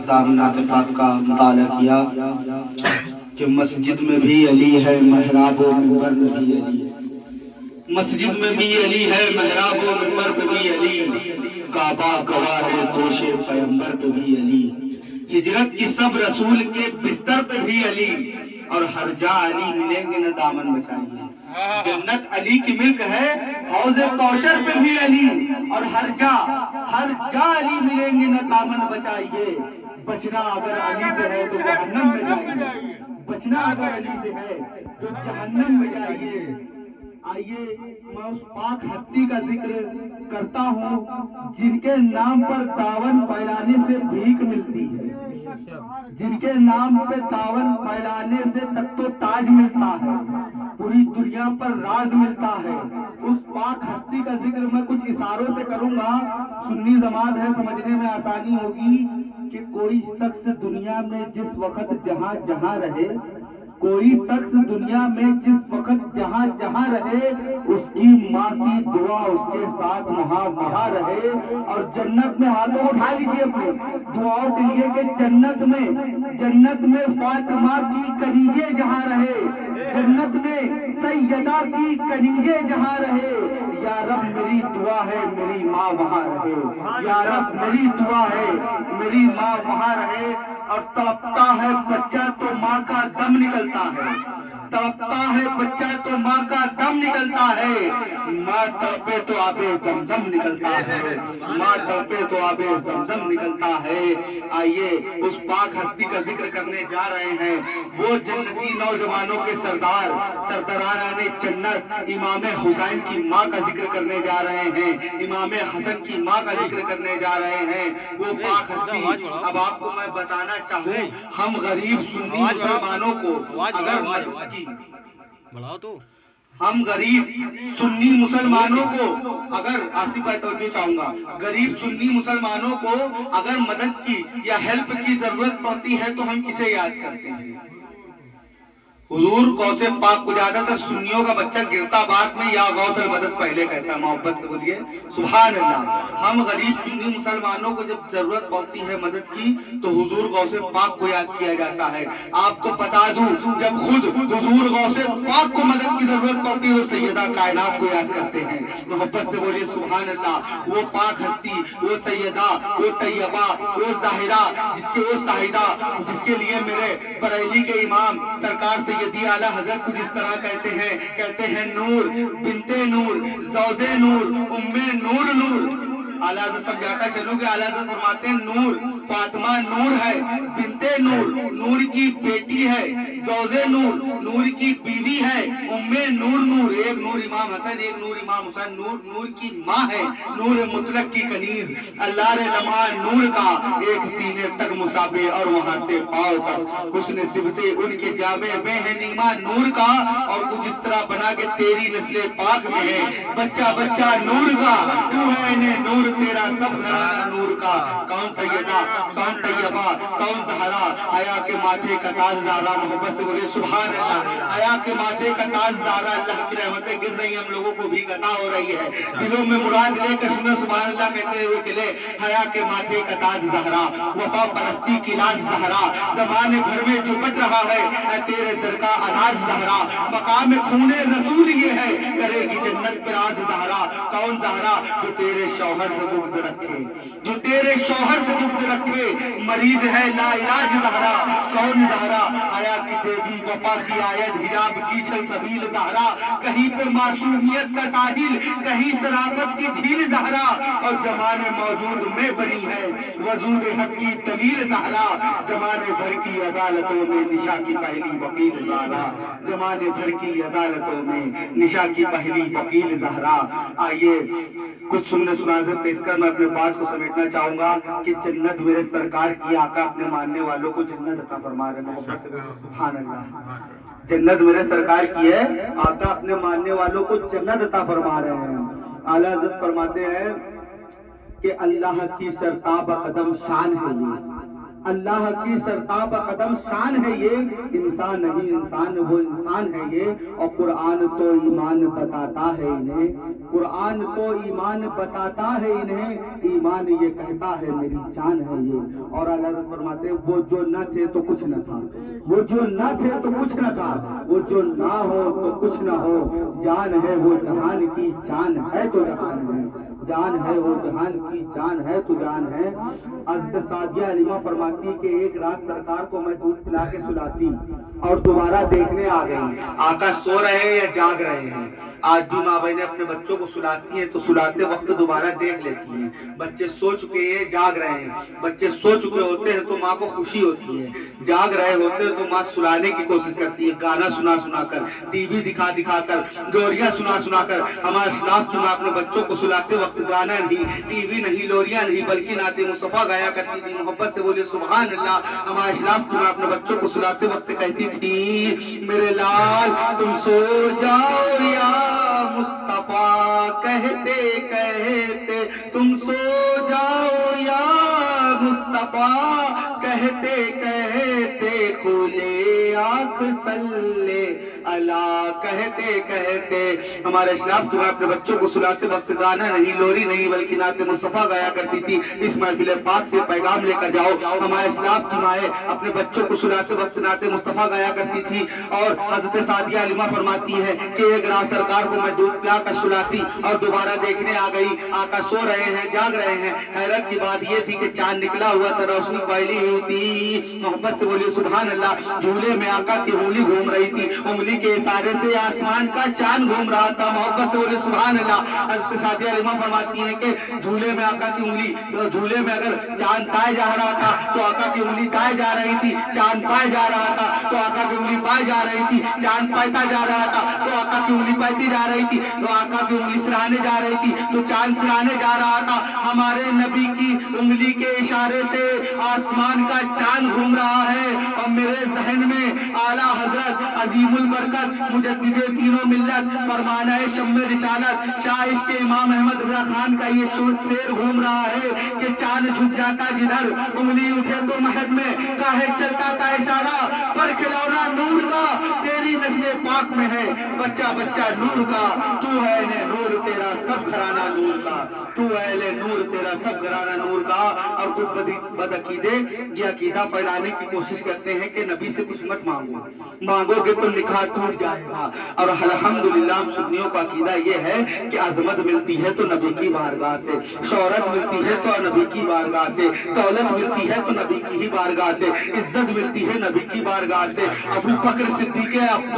نعت پاک کا مطالعہ کیا کہ مسجد میں بھی علی ہے، محراب و منبر میں بھی علی ہے۔ مسجد میں بھی علی ہے، محراب و منبر پہ بھی علی، کعبہ گواہ ہے دوش پیغمبر پہ بھی علی، ہجرت کی سب رسول کے بستر پہ بھی علی، اور ہر جا علی ملیں گے نہ دامن بچائیے۔ جنت علی کی ملک ہے، حوض کوثر پہ بھی علی، اور ہر جا علی ملیں گے نہ دامن بچائیے۔ بچنا اگر علی سے ہے تو جہنم میں جائیے، بچنا اگر علی سے ہے تو جہنم میں جائیے۔ آئیے میں اس پاک ہستی کا ذکر کرتا ہوں جن کے نام پر داون پھیلانے سے بھیک ملتی ہے، جن کے نام پہ داون پھیلانے سے تخت و تاج ملتا ہے، پوری دنیا پر راز ملتا ہے۔ اس پاک ہستی کا ذکر میں کچھ اشاروں سے کروں گا، سنی جماعت ہے، سمجھنے میں آسانی ہوگی کہ کوئی شخص دنیا میں جس وقت جہاں جہاں رہے، کوئی شخص دنیا میں جس وقت جہاں جہاں رہے، اس کی ماں کی دعا اس کے ساتھ وہاں وہاں رہے۔ اور جنت میں ہاتھوں اٹھا لیجیے اپنے دعاؤں کے لیے کہ جنت میں فاطمہ کی کنیزیں جہاں رہے، جنت میں سیدہ کی کنیزیں جہاں رہے، یا رب میری دعا ہے میری ماں وہاں رہے، یا رب میری دعا ہے میری ماں وہاں رہے۔ اور تڑپتا ہے بچہ تو ماں کا دم نکلتا ہے، تڑپتا ہے بچہ تو ماں کا دم نکلتا ہے، ماں تڑپے تو آبے زمزم نکلتا ہے، ماں تڑپے تو آبے زمزم نکلتا ہے۔ آئیے اس پاک ہستی کا ذکر کرنے جا رہے ہیں، وہ جنتی نوجوانوں کے سرداران جنت امام حسین کی ماں کا ذکر کرنے جا رہے ہیں، امام حسن کی ماں کا ذکر کرنے جا رہے ہیں۔ وہ پاک ہستی، اب آپ کو میں بتانا چاہوں، ہم غریب سنی مسلمانوں کو اگر مدد کی، ہم غریب سنی مسلمانوں کو اگر آصف بھائی توجہ چاہوں گا، غریب سنی مسلمانوں کو اگر مدد کی یا ہیلپ کی ضرورت پڑتی ہے تو ہم کسے یاد کرتے ہیں؟ حضور غوث پاک کو۔ زیادہ تر سنیوں کا بچہ گرتا بات میں یا غوث المدد پہلے کہتا ہے، محبت سے بولیے سبحان اللہ۔ ہم غریب سنی مسلمانوں کو جب ضرورت پڑتی ہے مدد کی تو حضور غوث پاک کو یاد کیا جاتا ہے۔ آپ کو بتا دوں جب خود حضور غوث پاک کو مدد کی ضرورت پڑتی ہے وہ سیدہ کائنات کو یاد کرتے ہیں، محبت سے بولیے سبحان اللہ۔ وہ پاک ہستی، وہ سیدہ، وہ طیبہ، وہ ظاہرہ، وہ شاہدہ، جس کے لیے میرے بریلی کے امام سرکار سیدی اعلیٰ حضرت کو جس طرح کہتے ہیں نور بنت نور، زوج نور، ام نور نور۔ اعلیٰ حضرت سمجھاتا چلوں کہ اعلیٰ حضرت فرماتے ہیں نور فاطمہ نور ہے، بنت نور نور کی بیٹی ہے، زوج نور نور کی بیوی ہے، ام نور نور ایک نور امام حسن ایک نور امام حسین، نور کی ماں ہے، نور مطلق کی کنیز، اللہ رے لمحہ نور کا ایک سینے تک مسابے اور وہاں سے پاؤں تک حسن صفتے ان کے جامع میں ہے نیما نور کا، اور کچھ اس طرح بنا کے تیری نسل پاک میں ہے بچہ بچہ نور کا، تو ہے انہیں نور تیرا سب گھرانہ نور کا۔ کون سیدہ کون طیبہ کون زہرا، حیا کے ماتھے کا تاج زہرا، محبت سے بولے سبحان اللہ۔ حیا کے ماتھے کا تاج زہرا، اللہ کی رحمتیں گر رہی ہیں، ہم لوگوں کو بھی عطا ہو رہی ہے، دلوں میں مراد لے کر سنو سبحان اللہ کہتے ہوئے چلے۔ حیا کے ماتھے کا تاج زہرا، وفا پرستی کی لاج زہرا، زمانے بھر میں جو بٹ رہا ہے اے تیرے در کا اناج زہرا، مقام خون رسول یہ ہے کرے گی جنت پر آج زہرا۔ کون زہرا جو تیرے شوہر سے بغض رکھے، جو تیرے شوہر سے بغض رکھے، مریض ہے لا علاج زہرا۔ کون زہرا حیا کی دیوی وفا کی آیت حجاب کی چل سبیل زہرا، کہیں پہ معصومیت کا ساحل کہیں شرافت کی جھیل زہرا، اور زمانے موجود میں بنی ہے وجود حق کی طویل زہرا، زمانے بھر کی عدالتوں میں نشا کی پہلی وکیل زہرا، زمانے بھر کی عدالتوں میں نشا کی پہلی وکیل زہرا۔ آئیے کچھ سننے سنانے سے پیش کر میں اپنے بات کو سمیٹنا چاہوں گا کہ جنت میرے سرکار کی آقا اپنے ماننے والوں کو جنت عطا فرما رہے ہیں، محبت سے سبحان اللہ۔ جنت میرے سرکار کی ہے، آقا اپنے ماننے والوں کو جنت عطا فرما رہے ہیں۔ اعلیٰ حضرت فرماتے ہیں کہ اللہ کی سرتاب قدم شان ہے یہ، اللہ کی سرتاب قدم شان ہے یہ، انسان نہیں انسان وہ انسان ہے یہ، اور قرآن تو ایمان بتاتا ہے انہیں، قرآن تو ایمان بتاتا ہے انہیں، ایمان یہ کہتا ہے میری جان ہے یہ۔ اور اللہ تعالیٰ فرماتے ہیں وہ جو نہ تھے تو کچھ نہ تھا، وہ جو نہ تھے تو کچھ نہ تھا، وہ جو نہ ہو تو کچھ نہ ہو، جان ہے وہ جہان کی جان ہے تو جہان ہے، جان ہے وہ جہان کی جان ہے تو جان ہے۔ حضرت سعدیہ علیمہ فرماتی ہے کہ ایک رات سرکار کو میں دودھ پلا کے سلاتی اور دوبارہ دیکھنے آ گئی آقا سو رہے ہیں یا جاگ رہے ہیں۔ آج بھی ماں بہنیں اپنے بچوں کو سلاتی ہیں تو سلاتے وقت دوبارہ دیکھ لیتی ہیں، بچے سو چکے ہیں جاگ رہے ہیں، بچے سو چکے ہوتے ہیں تو ماں کو خوشی ہوتی ہے، جاگ رہے ہوتے ہیں تو ماں سلانے کی کوشش کرتی ہے، گانا سنا سنا کر، ٹی وی دکھا دکھا کر، لوریاں سنا سنا کر۔ ہمارے اسلاف کی ماں اپنے بچوں کو سلاتے وقت گانا نہیں، ٹی وی نہیں، لوریاں نہیں، بلکہ نعت مصطفیٰ گایا کرتی تھی، محبت سے بولے سبحان اللہ۔ ہمارے اسلاف کی ماں اپنے بچوں کو سلاتے وقت کہتی تھی میرے لال تم سو جاؤ یا مصطفیٰ، کہتے کہتے تم سو جاؤ یا مصطفیٰ، کہتے کہتے کھولے آنکھ صلی اللہ، کہتے کہتے۔ ہمارے اسلاف کی ماں اپنے بچوں کو سلاتے وقت گانا نہیں، لوری نہیں، بلکہ نعت مصطفیٰ گایا کرتی تھی۔ اس محفل پاک سے پیغام لے کر جاؤ، ہمارے اسلاف کی مائیں اپنے بچوں کو سلاتے وقت نعت مصطفیٰ گایا کرتی تھی۔ اور حضرت سعدیہ علیمہ فرماتی ہے کہ ایک رات سرکار کو میں دودھ پلا کر سلاتی اور دوبارہ دیکھنے آ گئی آقا سو رہے ہیں جاگ رہے ہیں۔ حیرت کی بات یہ تھی کہ چاند نکلا ہوا تھا، روشنی پھیلی ہوئی تھی، محبت سے بولیے سبحان اللہ۔ جھولے میں آقا کی انگلی گھوم رہی تھی، انگلی کے اشارے سے آسمان کا چاند گھوم رہا تھا، محبت سے بولیے سبحان اللہ۔ حضرت سعدیہ علیمہ فرماتی ہیں کہ جھولے میں آقا کی انگلی، جھولے میں اگر چاند پائے جا رہا تھا تو آقا کی انگلی پائے جا رہی تھی، چاند پائے جا رہا تھا تو آقا کی انگلی پائے جا رہی تھی، چاند پائتا جا رہا تھا تو آقا کی انگلی پائتی جا رہی تھی، تو آقا کی انگلی سرانے جا رہی تھی تو چاند سرانے جا رہا تھا۔ ہمارے نبی کی انگلی کے اشارے سے آسمان کا چاند گھوم رہا ہے، اور میرے ذہن میں اعلیٰ حضرت عظیم البرکت مجدد تینوں ملت فرمانہ شمع رسالت شاہ عشق امام احمد رضا خان کا یہ شعر گھوم رہا ہے کہ چاند جھک جاتا جدھر انگلی اٹھے تو مہد میں کاہے چلتا تھا اشارہ، پر کھلونا نور کا تیری نسل پاک میں ہے، بچہ بچہ نور کا، تو اہل نور تیرا سب گھرانہ نور کا، تو اہل نور تیرا سب گھرانہ نور کا۔ اور کچھ بد عقیدے یہ عقیدہ پھیلانے کی کوشش کرتے ہیں کہ نبی سے کچھ مت مانگو، مانگو گے تو نکاح ٹوٹ جائے گا۔ اور الحمدللہ ہم سنیوں کا عقیدہ یہ ہے کہ عظمت ملتی ہے تو نبی کی بارگاہ سے، شہرت ملتی ہے تو نبی کی بارگاہ سے، دولت ملتی ہے تو نبی کی ہی بارگاہ سے، عزت ملتی ہے نبی کی بارگاہ سے۔ ابو بکر صدیق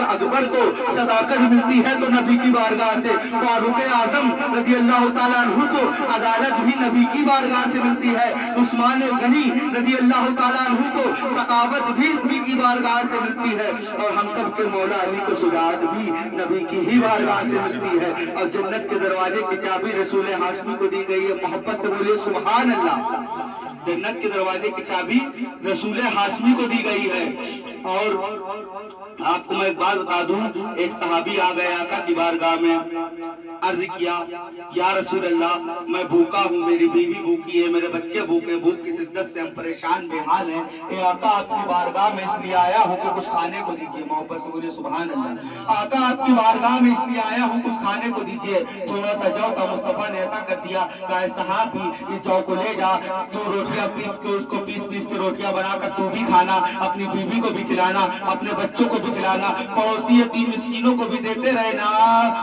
اکبر کو صداقت ملتی ہے تو نبی کی بارگاہ سے، فاروق اعظم رضی اللہ تعالیٰ عنہ کو عدالت بھی نبی کی بارگاہ سے ملتی ہے، عثمان غنی رضی اللہ تعالیٰ عنہ کو ثقافت بھی نبی کی بارگاہ سے ملتی ہے، اور ہم سب کے مولا علی کو شجاعت بھی نبی کی ہی بارگاہ سے ملتی ہے۔ اور جنت کے دروازے کی چابی رسول ہاشمی کو دی گئی ہے، محبت سے بولیے سبحان اللہ۔ جنت کے دروازے کی چابی رسول ہاشمی کو دی گئی ہے۔ اور آپ کو میں ایک بات بتا دوں، ایک صحابی آ گئے آقا کی بارگاہ میں، عرض کیا یا رسول اللہ میں بھوکا ہوں، میری بیوی بھوکی ہے، میرے بچے بھوکے، بھوک کی شدت سے ہم پریشان بے حال ہیں، اے آقا آپ کی بارگاہ میں اس لیے آیا ہوں کہ کچھ کھانے کو دیجیے، محبت سے بولیے سبحان اللہ۔ آقا آپ کی بارگاہ میں اس لیے آیا ہوں کچھ کھانے کو دیجیے، تھوڑا سا جو تھا مصطفیٰ نے عطا کر دیا، کہا صحابی یہ جو کو لے جا، تو روٹیاں پیس کے اس کو پیس کے روٹیاں بنا کر تو بھی کھانا، اپنی بیوی کو بھی کھلانا، اپنے بچوں کو بھی کھلانا، پڑوسی یتیم مسکینوں کو بھی دیتے رہنا،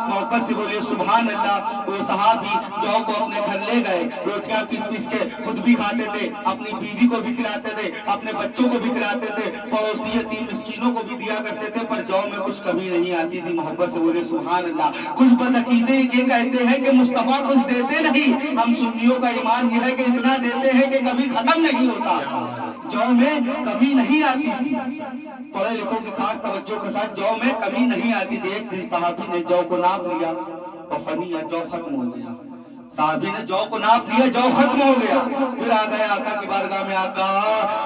محبت سے بولیے سبحان اللہ۔ وہ صحابی جو کو اپنے گھر لے گئے، روٹیاں پیس کے خود بھی کھاتے تھے، اپنی بیوی کو بھی کھلاتے تھے، اپنے بچوں کو بھی کھلاتے تھے، پڑوسی یتیم مسکینوں کو بھی دیا کرتے تھے، پر جو میں کچھ کمی نہیں آتی تھی، محبت سے بولے سبحان اللہ۔ کچھ بدعقیدے یہ کہتے ہیں کہ مصطفیٰ کچھ دیتے نہیں، ہم سنیوں کا ایمان یہ ہے کہ اتنا دیتے ہیں کہ کبھی ختم نہیں ہوتا، جو میں کمی نہیں آتی تھی۔ پڑھے لکھوں کی خاص توجہ کے ساتھ جو میں کمی نہیں آتی تھی۔ ایک دن صحابی نے جو کو ناپ لیا اور فنیا جو ختم ہو گیا، साहबी ने जौ को नाप लिया, जौ खत्म हो गया। फिर आ गए आका की बारगाह में, आका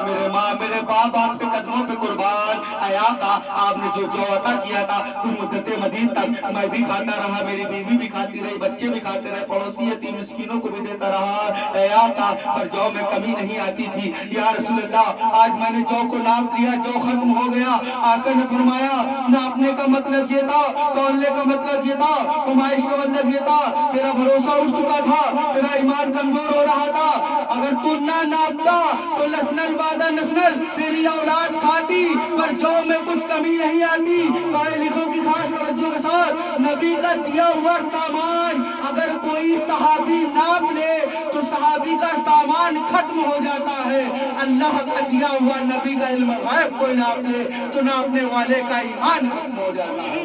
मेरे माँ मेरे बाप आपके कदमों पे कुर्बान, आया आका आपने जो जौ अता किया था कुछ मुद्दत मदीद तक मैं भी खाता रहा, मेरी बीवी भी खाती रही, बच्चे भी खाते रहे, पड़ोसी यतीम मिस्किनों को भी देता रहा, आया आका पर जौ में कमी नहीं आती थी। या रसूल अल्लाह आज मैंने जौ को नाप लिया, जौ खत्म हो गया। आका ने फरमाया नापने का मतलब ये था, तौलने का मतलब ये था, नुमाइश का मतलब ये था, तेरा भरोसा उठ चुका था, तेरा ईमान कमजोर हो रहा था। अगर तू ना नापता तो लसनल बादा नस्नल तेरी औलाद खाती, पर जौ में कुछ कमी नहीं आती। पढ़े लिखों की खास तवज्जो के साथ नबी का दिया हुआ सामान अगर कोई सहाबी नाप ले तो सहाबी का सामान खत्म हो जाता है। अल्लाह का दिया हुआ नबी का इल्म गैब कोई नाप ले तो नापने वाले का ईमान खत्म हो जाता है।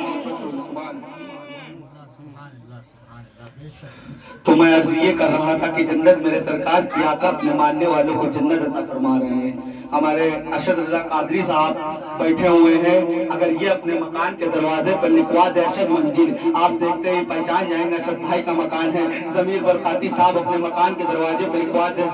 तो मैं अर्ज ये कर रहा था कि जन्नत मेरे सरकार की आका अपने मानने वालों को जन्नत अता फरमा रहे हैं। हमारे अरशद रजा कादरी साहब बैठे हुए हैं, अगर ये अपने मकान के दरवाजे पर लिखवा दे अरशद मंजिल, आप देखते ही पहचान जाएंगे अरशद भाई का मकान है। जमीर बरकाती साहब अपने मकान के दरवाजे पर लिखवा दे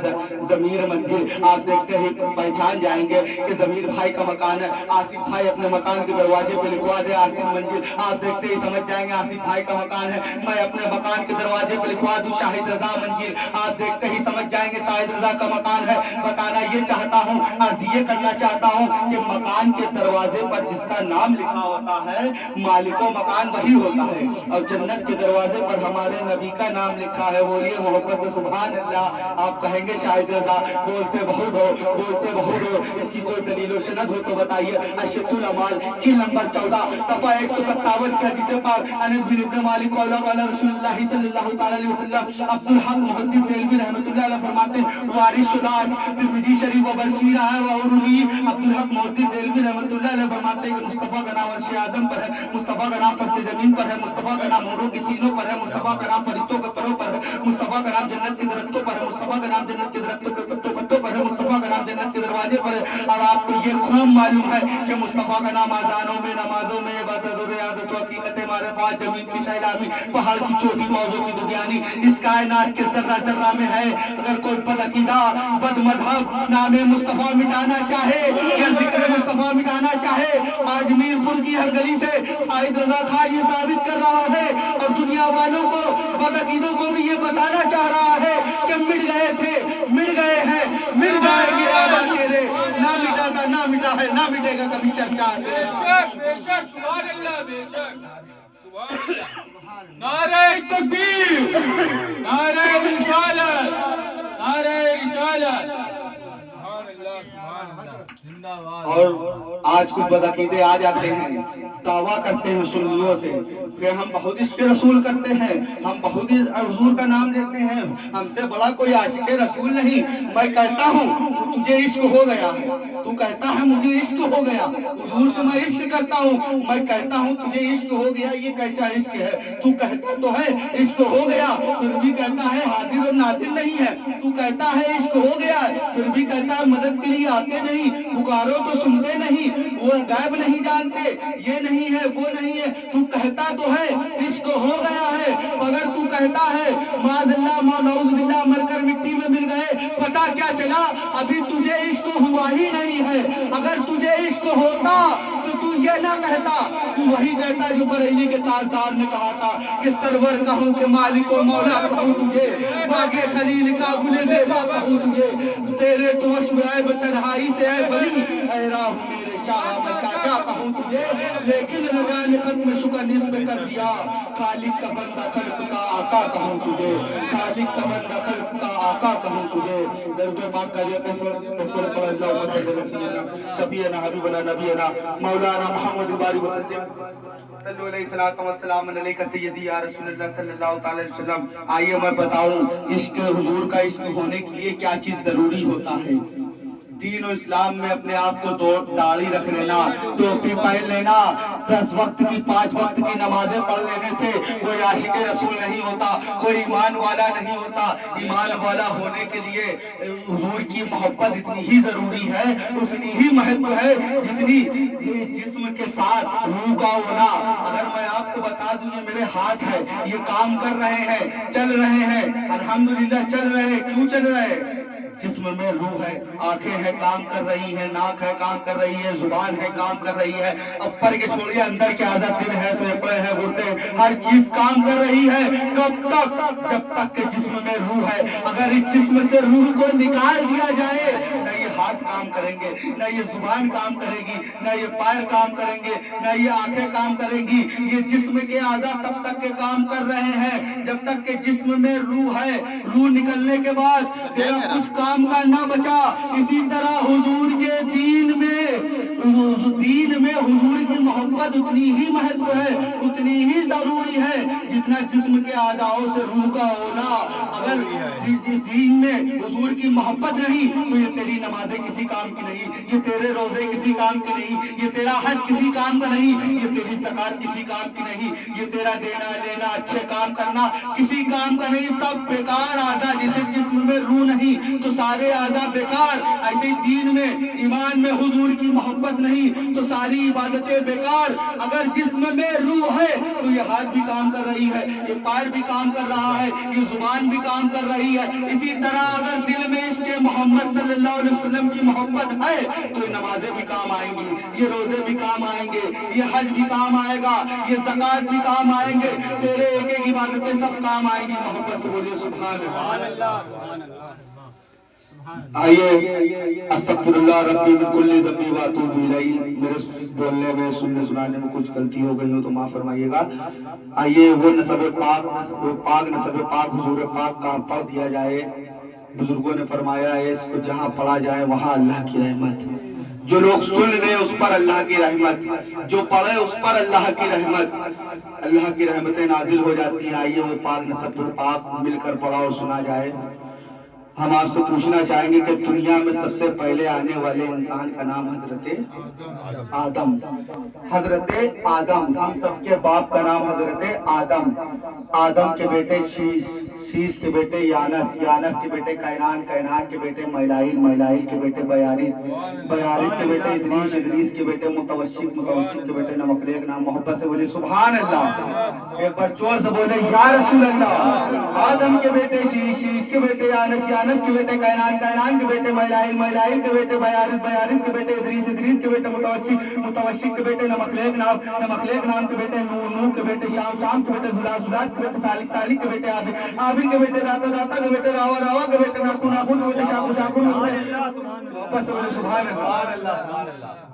जमीर मंजिल, आप देखते ही पहचान जाएंगे कि जमीर भाई का मकान है। आसिफ भाई अपने मकान के दरवाजे पर लिखवा दे आसिफ मंजिल, आप देखते ही समझ जाएंगे आसिफ भाई का मकान है। मैं अपने मकान के दरवाजे पर लिखवा दूं शाहिद रजा मंजिल, आप देखते ही समझ जाएंगे शाहिद रजा का मकान है। बताना ये चाहता हूँ, अर्ज ये करना चाहता हूँ कि मकान के दरवाजे पर जिसका नाम लिखा होता है मालिको मकान वही होता है, और जन्नत के दरवाजे पर हमारे नबी का नाम लिखा है। बोलिए मोहब्बत से सुभान अल्लाह। आप कहेंगे शाहिद रजा बोलते बहुत हो, बोलते बहुत हो, इसकी कोई दलील सनद हो तो बताइए। अशतुल अमाल जिल्द नंबर 14 सफा 157 की हदीस पाक अनस बिन इब्न मालिक कौला वाला रसूलुल्लाह सल्लल्लाहु अलैहि वसल्लम अब्दुल हक मुहद्दिस देलवी रहमतुल्लाह अलैह फरमाते हैं वारिस शुदा तिरमिजी शरीफ व बरसीरा है व उरुली। अब्दुल हक मुहद्दिस देलवी रहमतुल्लाह अलैह फरमाते हैं कि मुस्तफा का नाम अर्श आदम पर है, मुस्तफा का नाम फर्श जमीन पर है, मुस्तफा का नाम मोरों की सीनों पर है, मुस्तफा का नाम फरिश्तों के परों पर है, मुस्तफा का नाम जन्नत के दरख्तों पर है, मुस्तफा का नाम जन्नत के दरख्तों के पत्तों पर है, मुस्तफा का नाम जन्नत के दरवाजे पर है। और आपको ये खूब मालूम है कि मुस्तफा का नाम आजानों में, नमाजों में, इबादत और रियादत व हकीकत मारे पास, जमीन की सैलामी, पहाड़ की चोटी, मौजों की दुनियानी, इस कायनात के जर्रा जर्रा में है। अगर कोई बदअकीदा बदमज़हब नामे मुस्तफा मिटाना चाहे या जिक्र मुस्तफा मिटाना चाहे, आज मीरपुर की हर गली से शाहिद रजा खान ये साबित कर रहा है और दुनिया वालों को बदअकीदों को भी ये बताना चाह रहा है कि मिट गए थे, मिट गए हैं, मिट जाएंगे आबा तेरे, ना मिटा था, ना मिटा है, ना मिटेगा कभी चर्चा। बेशक बेशक सुभान अल्लाह, बेशक सुभान अल्लाह। नारे तकबीर, नारे रिसालत, नारे रिसालत, सुभान अल्लाह, सुभान अल्लाह, जिंदाबाद। और आज कुछ बदअकीदे आ जाते हैं, दावा करते हैं सुन्नियों से कि हम बहुत इश्क़ रसूल करते हैं, हम बहुत हुजूर का नाम लेते हैं, हमसे बड़ा कोई आशिक़ रसूल नहीं। मैं कहता हूँ तुझे इश्क हो गया है, तू कहता है मुझे इश्क हो गया, हुजूर से मैं इश्क करता हूँ, मैं कहता हूँ तुझे इश्क हो गया, ये कैसा इश्क है? तू कहता तो है इश्क हो गया, फिर भी कहता है हाजिर और नाजिर नहीं है। तू कहता है इश्क हो गया, फिर भी कहता है मदद के लिए आते नहीं, पुकारो तो सुनते नहीं, वो गायब नहीं जानते, ये नहीं है वो नहीं है। तू कहता तो है इश्क हो गया है, मगर तू कहता है माज़अल्लाह मौलूज़बिल्लाह मरकर मिट्टी में मिल गए, पता क्या चला अभी तुझे इश्क हुआ ही नहीं है। अगर तुझे इश्क होता तो तू ये ना कहता, तू वही कहता जो बरेली के ताजदार ने कहा था कि सरवर कहूँ कि मालिक व मौला कहूँ तुझे, बागे खलील का गुले ज़ेबा कहूँ तुझे, तेरे तो अश्ब तन्हाई से है बरी, ऐ राह मेरे शाह मैं क्या कहूँ तुझे। लेकिन रजा ने खत्म शुक्र निस्ब कर दिया, खालिक का बंदा खल्क का आका कहूँ तुझे, खालिक का बंदा खल्क का आका कहूँ तुझे। दर्द पाक का ये शफीअना हबीबना नबीना मौलाना मोहम्मद बारी वसल्लम सल्लल्लाहु अलैहि वसल्लम अलैका सय्यदी या रसूलुल्लाह सल्लल्लाहु अलैहि वसल्लम। आइए मैं बताऊं इश्क हुजूर का इश्क होने के लिए क्या चीज जरूरी होता है। दीन और इस्लाम में अपने आप को दाढ़ी रख लेना, टोपी पहन लेना, 10 वक्त की 5 वक्त की नमाजें पढ़ लेने से कोई आशिक रसूल नहीं होता, कोई ईमान वाला नहीं होता। ईमान वाला होने के लिए हुजूर की मोहब्बत इतनी ही जरूरी है, उतनी ही महत्व है जितनी जिस्म के साथ रूह का होना। अगर मैं आपको बता दूं ये मेरे हाथ है, ये काम कर रहे हैं, चल रहे हैं, अल्हम्दुलिल्लाह चल रहे हैं। क्यों चल रहे हैं? जिस्म में रूह है, आंखें हैं काम कर रही हैं, नाक है काम कर रही है, जुबान है काम कर रही है, ऊपर के छोड़िए अंदर के आधा दिल है, फेफड़े है, गुर्दे, हर चीज काम कर रही है। कब तक? जब तक के जिस्म में रूह है। अगर इस जिस्म से रूह को निकाल दिया जाए, न ये हाथ काम करेंगे, न ये जुबान काम करेगी, न ये पैर काम करेंगे, न ये आंखें काम करेंगी। ये जिस्म के आधा तब तक के काम कर रहे हैं जब तक के जिस्म में रूह है। रूह निकलने के बाद तेरा कुछ काम का ना बचा। इसी तरह हुजूर के दीन में हुजूर की मोहब्बत उतनी ही महत्व है, उतनी ही जरूरी है जितना जिस्म के आदाओं से रूह का होना। अगर दीन में हुजूर की मोहब्बत नहीं तो ये तेरी नमाजें किसी काम की नहीं, ये तेरे रोजे किसी काम के नहीं, ये तेरा हज किसी काम का नहीं, ये तेरी ज़कात किसी काम की नहीं, ये तेरा देना लेना अच्छे काम करना किसी काम का नहीं। सब बेकार आजा। जिसे जिस्म में रूह नहीं तो सारे आजा बेकार। ऐसे दीन में ईमान में हुजूर की मोहब्बत नहीं तो सारी इबादतें बेकार। अगर जिस्म में रूह है तो ये हाथ भी काम कर रही है, ये पैर भी काम कर रहा है, ये जुबान भी काम कर रही है। इसी तरह अगर दिल में इसके मोहम्मद सल्लल्लाहु अलैहि वसल्लम की मोहब्बत है तो ये नमाजें भी काम आएंगी, ये रोजे भी काम आएंगे, ये हज भी काम आएगा, ये ज़कात भी काम आएंगे, तेरे एक एक इबादतें सब काम आएंगी। मोहब्बत से बोलिए सुभान अल्लाह। आइए अस्तगफिरुल्लाह रब्बी मिन कुल्ली ज़ंबी व अतूबु इलैहि। मेरे बोलने में सुनने सुनाने में कुछ गलती हो गई हो तो माफ फरमाइएगा। आइए वो पाक नसब पाक हुजूर पाक का पढ़ दिया जाए। बुजुर्गों ने फरमाया है इसको जहाँ पढ़ा जाए वहाँ अल्लाह की रहमत। जो लोग सुन ले उस पर अल्लाह की रहमत, जो पढ़े उस पर अल्लाह की रहमत, अल्लाह की रहमतें नाजिल हो जाती हैं। आइए वो पाक नसब पाक मिलकर पढ़ा और सुना जाए। हम आपसे पूछना चाहेंगे कि दुनिया में सबसे पहले आने वाले इंसान का नाम हजरत आदम। हजरत आदम, हम सबके बाप का नाम हजरत आदम। आदम के बेटे शीश के बेटे यानस, यानस के बेटे कैनान, कैनान के बेटे मैलाइल, मैलाइल के बेटे बयारिस, बयारिस के बेटे इदरीस, इदरीस के बेटे मुतवशिक, मुतवशिक के बेटे नमकलेक। नाम मोहब्बत से बोले सुभान अल्लाह। एक बार जोर से बोले या रसूल अल्लाह। आदम के बेटे शीश, शीश के बेटे यानस, यानस के बेटे कैनान, कैनान के बेटे मैलाइल, मैलाइल के बेटे बयारिस, बयारिस के बेटे इदरीस, इदरीस के बेटे मुतवशिक, मुतवशिक के बेटे नमकलेक। नाम नमकलेक नाम के बेटे नूह, नूह के बेटे शाम, शाम के बेटे जुलाल, जुलाल के बेटे सालिक, सालिक के बेटे आबिद, आबिद के बेटे दाता, दाता के बेटे रावा, रावा के बेटे नाखून, नाखून के बेटे शाकुर, शाकुर के बेटे बस बोले सुभान अल्लाह।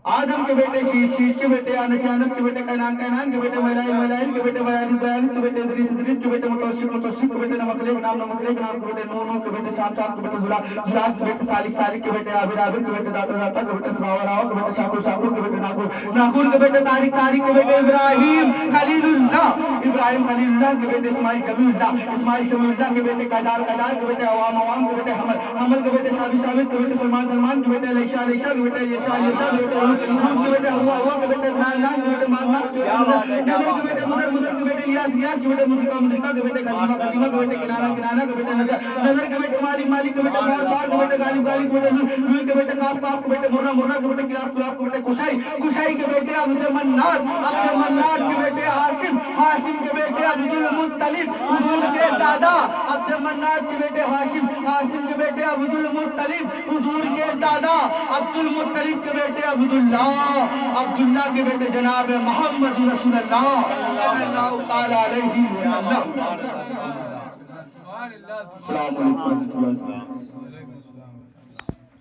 आदम के बेटे शीश, शीश के बेटे यानस, यानस के बेटे कैनान, कैनान के बेटे मैलाइल, मैलाइल के बेटे बयारिस, बयारिस के बेटे इदरीस, इदरीस के बेटे मुतवशिक, मुतवशिक के बेटे नमकलेक। नाम नमकलेक नाम के बेटे नूह, नूह के बेटे शाम, शाम के बेटे जुलाल, जुलाल के बेटे सालिक, सालिक के बेटे आबिद, आबिद के बेटे दाता, दाता के बेटे रावा, रावा के बेटे शाकुर, शाकुर के बेटे नाखून, नाखून के बेटे तारिक, तारिक के बेटे इब्राहिम खलीलुल्लाह, इब्राहिम खलीलुल्लाह के बेटे इस्माइल जमीलुल्लाह, इस्माइल जमीलुल्लाह के बेटे कैदार, कैदार के बेटे अवाम, अवाम के बेटे हमल, हमल के बेटे साबित, साबित के बेटे सलमान, सलमान के बेटे लैशा, लैशा के बेटे यशा, यशा के बेटे रूह के बेटे हुआ, हुआ के बेटे नान, नान के बेटे मान, मान के बेटे नजर के बेटे मुदर, मुदर के बेटे इलियास, इलियास के बेटे मुद्रिका, मुद्रिका के बेटे खलीमा, खलीमा के बेटे किनारा, किनारा के बेटे नजर, नजर के बेटे मालिक, मालिक के बेटे बार, बार के बेटे गालिब, गालिब के बेटे लूल के बेटे काफ, काफ के बेटे मुर्रा, मुर्रा के बेटे किलाब, किलाब के बेटे कुशाई, कुशाई के बेटे अब्दुल मन्नान, अब्दुल मन्नान के बेटे हाशिम, हाशिम के बेटे अब्दुल मुत्तलिब, हुजूर के दादा अब्दुल मन्नान के बेटे हाशिम, हाशिम के बेटे अब्दुल मुत्तलिब, हुजूर के दादा अब्दुल मुत्तलिब के बेटे अब्दुल्ला, अब्दुल्ला के बेटे जनाब मोहम्मद रसूलुल्लाह सल्लल्लाहु तआला अलैहि वसल्लम। अस्सलाम वालेकुम।